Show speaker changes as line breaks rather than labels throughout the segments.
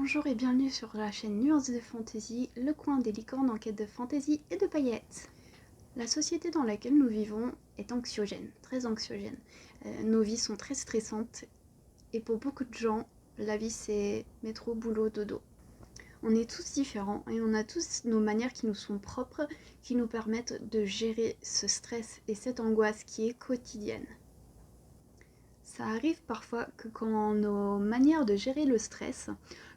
Bonjour et bienvenue sur la chaîne Nuances de Fantasy, le coin des licornes en quête de fantasy et de paillettes. La société dans laquelle nous vivons est anxiogène, très anxiogène. Nos vies sont très stressantes et pour beaucoup de gens, la vie c'est métro, boulot, dodo. On est tous différents et on a tous nos manières qui nous sont propres, qui nous permettent de gérer ce stress et cette angoisse qui est quotidienne. Ça arrive parfois que quand nos manières de gérer le stress,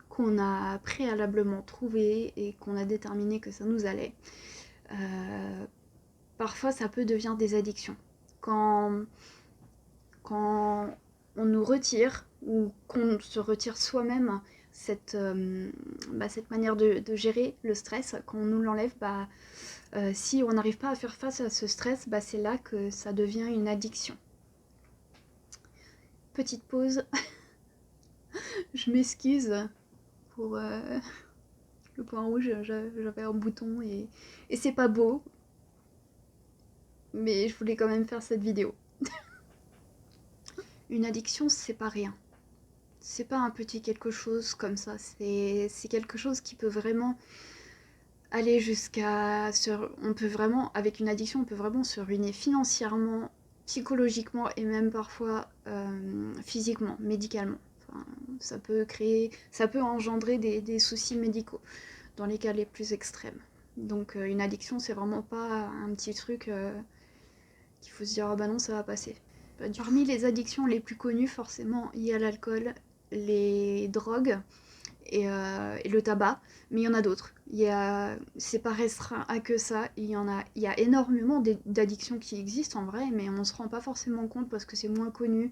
qu'on a préalablement trouvé et qu'on a déterminé que ça nous allait, parfois ça peut devenir des addictions. Quand on nous retire ou qu'on se retire soi-même cette manière de gérer le stress, quand on nous l'enlève, si on n'arrive pas à faire face à ce stress, c'est là que ça devient une addiction. Petite pause, je m'excuse pour le point rouge, j'avais un bouton et c'est pas beau, mais je voulais quand même faire cette vidéo. Une addiction, c'est pas rien. C'est pas un petit quelque chose comme ça, c'est quelque chose qui peut vraiment aller jusqu'à... Avec une addiction, on peut vraiment se ruiner financièrement, psychologiquement et même parfois physiquement, médicalement. Enfin, ça peut engendrer des soucis médicaux dans les cas les plus extrêmes. Donc une addiction, c'est vraiment pas un petit truc qu'il faut se dire ah bah non, ça va passer. Parmi les addictions les plus connues, forcément, il y a l'alcool, les drogues et le tabac, mais il y en a d'autres. C'est pas restreint à que ça. Il y a énormément d'addictions qui existent en vrai, mais on se rend pas forcément compte parce que c'est moins connu.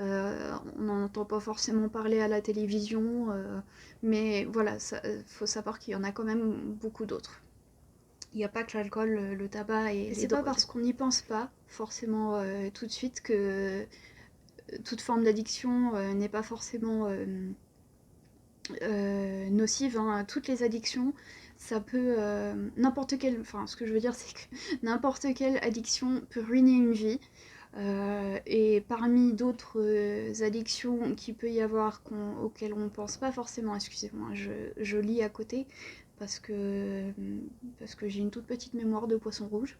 On n'en entend pas forcément parler à la télévision, mais voilà, faut savoir qu'il y en a quand même beaucoup d'autres. Il n'y a pas que l'alcool, le tabac et c'est pas parce qu'on n'y pense pas forcément tout de suite que toute forme d'addiction n'est pas forcément nocive. Hein. Toutes les addictions, ça peut... n'importe quelle... Enfin, ce que je veux dire, c'est que n'importe quelle addiction peut ruiner une vie. Et parmi d'autres addictions qu'il peut y avoir auxquelles on ne pense pas forcément, excusez-moi, je lis à côté parce que j'ai une toute petite mémoire de poisson rouge.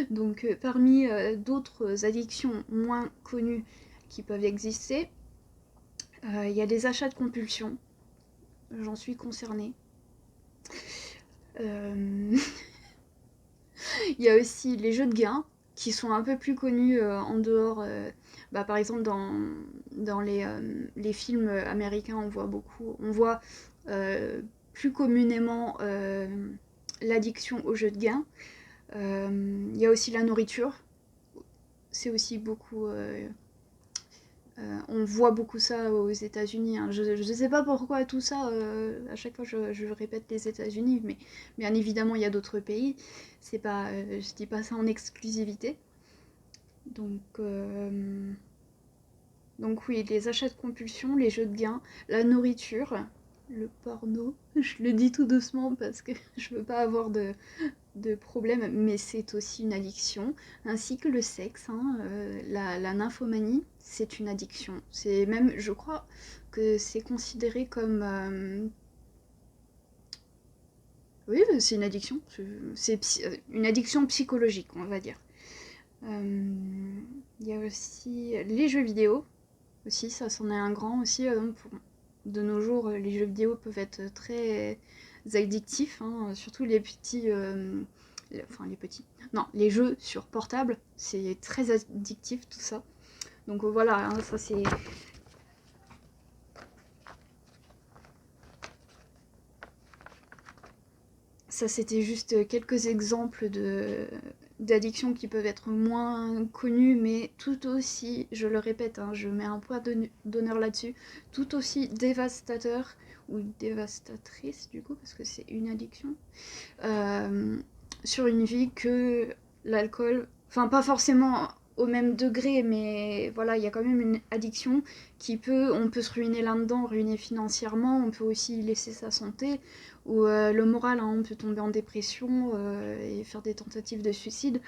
Donc parmi d'autres addictions moins connues qui peuvent exister, il y a les achats de compulsion. J'en suis concernée. Il y a aussi les jeux de gain qui sont un peu plus connus en dehors. Par exemple, dans les films américains, on voit plus communément l'addiction aux jeux de gain. Il y a aussi la nourriture. C'est aussi beaucoup... on voit beaucoup ça aux États-Unis. Hein. Je ne sais pas pourquoi tout ça, à chaque fois je répète les États-Unis, mais bien évidemment il y a d'autres pays. C'est pas, je dis pas ça en exclusivité. Donc oui, les achats de compulsion, les jeux de gain, la nourriture, le porno. Je le dis tout doucement parce que je veux pas avoir de problème, mais c'est aussi une addiction, ainsi que le sexe. Hein, la nymphomanie, c'est une addiction. C'est même, je crois que c'est considéré comme... Oui, c'est une addiction. C'est une addiction psychologique, on va dire. Il y a aussi les jeux vidéo. Aussi, ça c'en est un grand aussi. De nos jours, les jeux vidéo peuvent être très addictifs, hein, surtout les petits... les petits. Non, les jeux sur portable, c'est très addictif tout ça. Donc voilà, hein, ça c'est... Ça c'était juste quelques exemples d'addictions qui peuvent être moins connues, mais tout aussi, je le répète, hein, je mets un poids d'honneur là-dessus, tout aussi dévastateur, ou dévastatrice du coup, parce que c'est une addiction, sur une vie que l'alcool, enfin pas forcément au même degré, mais voilà, il y a quand même une addiction on peut se ruiner là-dedans, ruiner financièrement, on peut aussi laisser sa santé, ou le moral, hein, on peut tomber en dépression et faire des tentatives de suicide.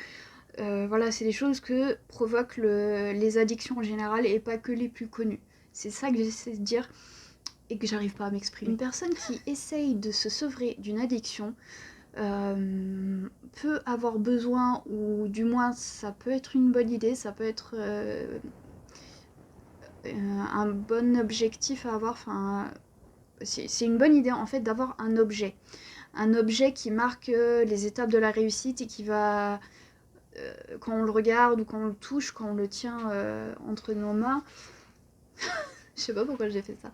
Voilà, c'est des choses que provoquent les addictions en général et pas que les plus connues. C'est ça que j'essaie de dire. et que j'arrive pas à m'exprimer. Une personne qui essaye de se sevrer d'une addiction peut avoir besoin, ou du moins ça peut être une bonne idée, ça peut être un bon objectif à avoir, enfin c'est une bonne idée en fait d'avoir un objet qui marque les étapes de la réussite et qui va, quand on le regarde ou quand on le touche, quand on le tient entre nos mains, je sais pas pourquoi j'ai fait ça,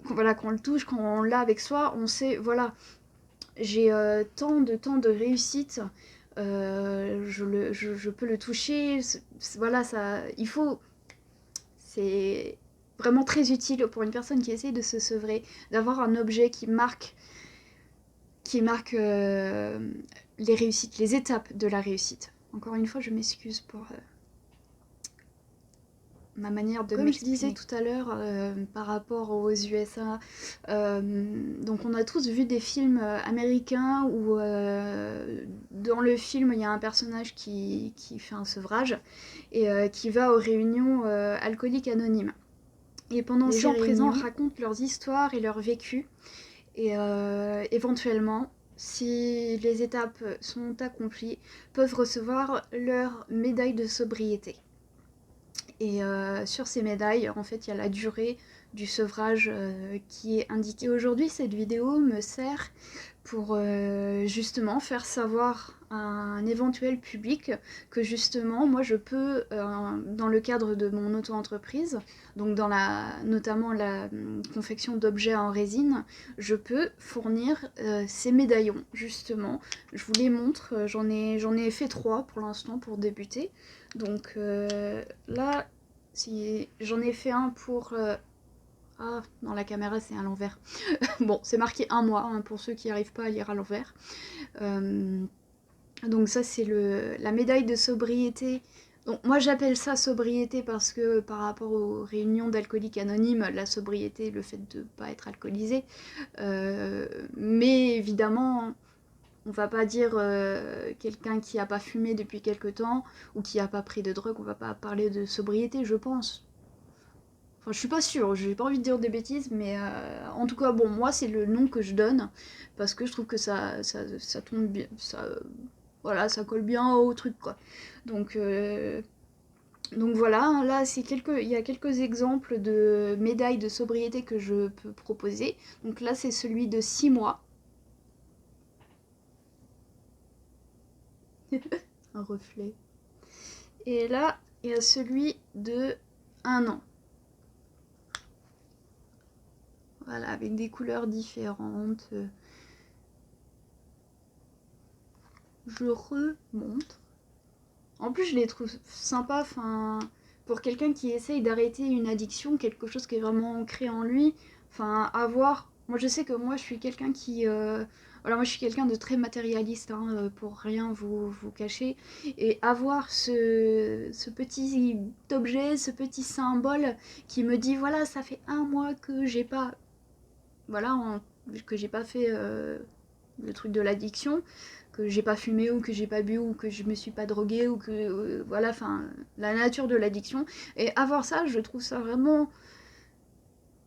voilà, quand on le touche, quand on l'a avec soi, on sait, voilà, j'ai tant de réussite, je peux le toucher, voilà, ça, il faut, c'est vraiment très utile pour une personne qui essaye de se sevrer, d'avoir un objet qui marque les réussites, les étapes de la réussite. Encore une fois, je m'excuse pour ma manière de m'exprimer. Comme je disais tout à l'heure par rapport aux USA, donc on a tous vu des films américains où dans le film il y a un personnage qui fait un sevrage et qui va aux réunions alcooliques anonymes. Et pendant ces réunions, les gens présents racontent leurs histoires et leurs vécus. Et éventuellement, si les étapes sont accomplies, peuvent recevoir leur médaille de sobriété. Et sur ces médailles, en fait, il y a la durée du sevrage qui est indiquée. Aujourd'hui, cette vidéo me sert pour justement faire savoir à un éventuel public que justement, moi je peux, dans le cadre de mon auto-entreprise, donc dans notamment la confection d'objets en résine, je peux fournir ces médaillons, justement. Je vous les montre, j'en ai fait 3 pour l'instant pour débuter. Donc là, si j'en ai fait un pour... Ah, dans la caméra c'est à l'envers. Bon, c'est marqué 1 mois, hein, pour ceux qui n'arrivent pas à lire à l'envers. Donc ça c'est la médaille de sobriété. Donc moi j'appelle ça sobriété parce que par rapport aux réunions d'alcooliques anonymes, la sobriété, le fait de ne pas être alcoolisé. Mais évidemment, on va pas dire quelqu'un qui a pas fumé depuis quelque temps ou qui a pas pris de drogue, on va pas parler de sobriété, je pense. Enfin, je suis pas sûre, j'ai pas envie de dire des bêtises, mais en tout cas, bon, moi, c'est le nom que je donne, parce que je trouve que ça tombe bien, voilà, ça colle bien au truc, quoi. Donc voilà, là, il y a quelques exemples de médailles de sobriété que je peux proposer. Donc là, c'est celui de 6 mois. Un reflet. Et là, il y a celui de 1 an. Voilà, avec des couleurs différentes. Je remonte. En plus, je les trouve sympas, enfin, pour quelqu'un qui essaye d'arrêter une addiction, quelque chose qui est vraiment ancré en lui, enfin, avoir... Moi, je sais que moi, je suis quelqu'un qui... Voilà, moi, je suis quelqu'un de très matérialiste, hein, pour rien vous cacher. Et avoir ce petit objet, ce petit symbole qui me dit, voilà, ça fait 1 mois que j'ai pas... Voilà, que j'ai pas fait le truc de l'addiction, que j'ai pas fumé ou que j'ai pas bu ou que je me suis pas droguée ou que voilà, enfin la nature de l'addiction. Et avoir ça, je trouve ça vraiment,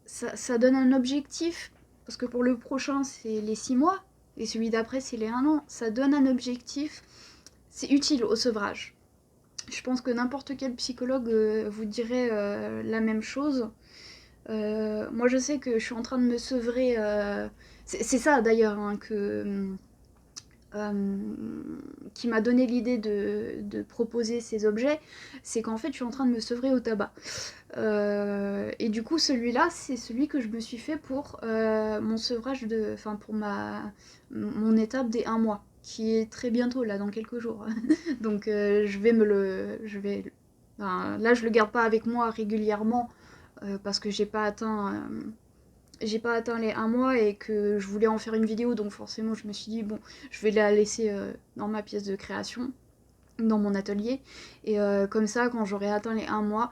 ça donne un objectif, parce que pour le prochain c'est les 6 mois et celui d'après c'est les 1 an. Ça donne un objectif, c'est utile au sevrage. Je pense que n'importe quel psychologue vous dirait la même chose. Moi je sais que je suis en train de me sevrer, c'est ça d'ailleurs, hein, qui m'a donné l'idée de proposer ces objets, c'est qu'en fait je suis en train de me sevrer au tabac. Et du coup celui-là c'est celui que je me suis fait pour mon sevrage, enfin pour mon étape des 1 mois, qui est très bientôt là, dans quelques jours. Donc je vais enfin, là je le garde pas avec moi régulièrement parce que j'ai pas atteint les 1 mois et que je voulais en faire une vidéo, donc forcément je me suis dit bon, je vais la laisser dans ma pièce de création, dans mon atelier, et comme ça quand j'aurai atteint les 1 mois,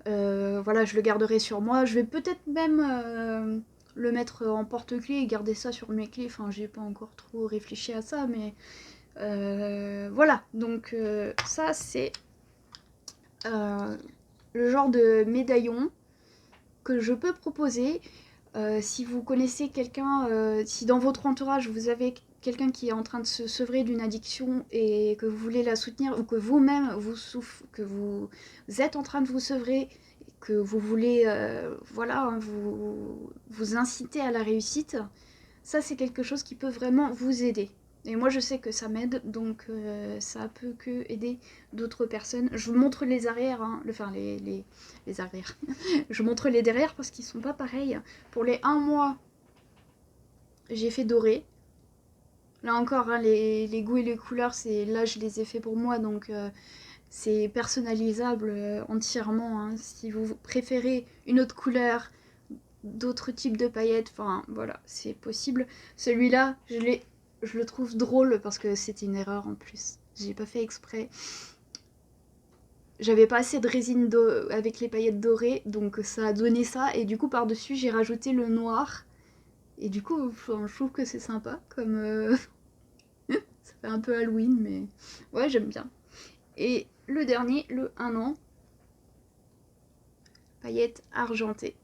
voilà, je le garderai sur moi. Je vais peut-être même le mettre en porte-clés et garder ça sur mes clés, enfin j'ai pas encore trop réfléchi à ça, mais voilà, donc ça c'est le genre de médaillon que je peux proposer. Si vous connaissez quelqu'un, si dans votre entourage vous avez quelqu'un qui est en train de se sevrer d'une addiction et que vous voulez la soutenir, ou que vous-même que vous êtes en train de vous sevrer, que vous voulez voilà, hein, vous inciter à la réussite, ça c'est quelque chose qui peut vraiment vous aider. Et moi je sais que ça m'aide, donc ça peut que aider d'autres personnes. Je vous montre les arrières, hein, enfin les arrières. Je vous montre les derrière parce qu'ils sont pas pareils. Pour les 1 mois, j'ai fait doré. Là encore, hein, les goûts et les couleurs, là je les ai fait pour moi, donc c'est personnalisable entièrement. Hein. Si vous préférez une autre couleur, d'autres types de paillettes, enfin voilà, c'est possible. Celui-là, je le trouve drôle parce que c'était une erreur en plus. J'ai pas fait exprès. J'avais pas assez de résine avec les paillettes dorées, donc ça a donné ça. Et du coup, par-dessus, j'ai rajouté le noir. Et du coup, enfin, je trouve que c'est sympa, comme... ça fait un peu Halloween, mais... Ouais, j'aime bien. Et le dernier, le 1 an. Paillettes argentées.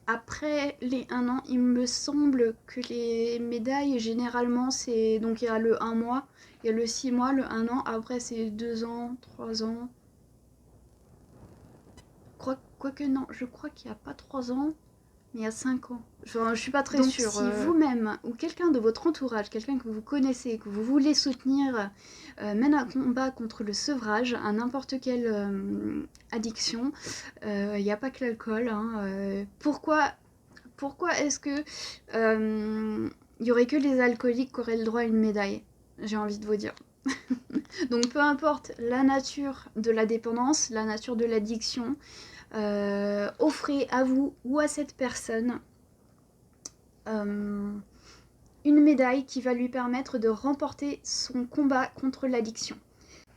Après les 1 an, il me semble que les médailles, généralement, c'est... Donc il y a le 1 mois, il y a le 6 mois, le 1 an. Après, c'est 2 ans, 3 ans. Quoique non, je crois qu'il n'y a pas 3 ans, mais il y a 5 ans. Enfin, je suis pas très sûre. Donc si vous-même, ou quelqu'un de votre entourage, quelqu'un que vous connaissez, que vous voulez soutenir, mène un combat contre le sevrage, à n'importe quelle addiction, il n'y a pas que l'alcool. Hein, pourquoi est-ce que il y aurait que les alcooliques qui auraient le droit à une médaille? J'ai envie de vous dire. Donc peu importe la nature de la dépendance, la nature de l'addiction, offrez à vous ou à cette personne une médaille qui va lui permettre de remporter son combat contre l'addiction.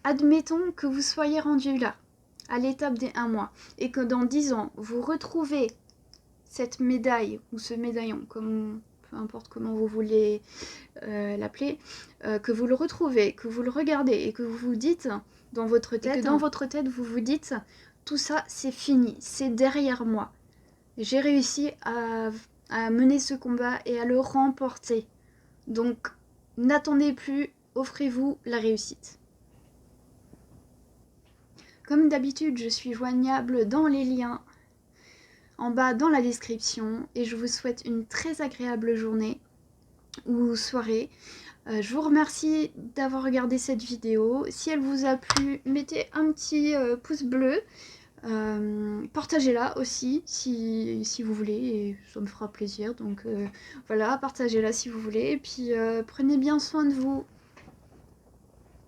Admettons que vous soyez rendu là, à l'étape des 1 mois, et que dans 10 ans, vous retrouvez cette médaille ou ce médaillon, comme, peu importe comment vous voulez l'appeler, que vous le retrouvez, que vous le regardez et que vous vous dites dans votre tête, vous vous dites, tout ça c'est fini, c'est derrière moi. J'ai réussi à mener ce combat et à le remporter. Donc n'attendez plus, offrez-vous la réussite. Comme d'habitude, je suis joignable dans les liens en bas dans la description et je vous souhaite une très agréable journée ou soirée. Je vous remercie d'avoir regardé cette vidéo. Si elle vous a plu, mettez un petit pouce bleu. Partagez-la aussi si vous voulez, et ça me fera plaisir. Donc voilà, partagez-la si vous voulez. Et puis prenez bien soin de vous.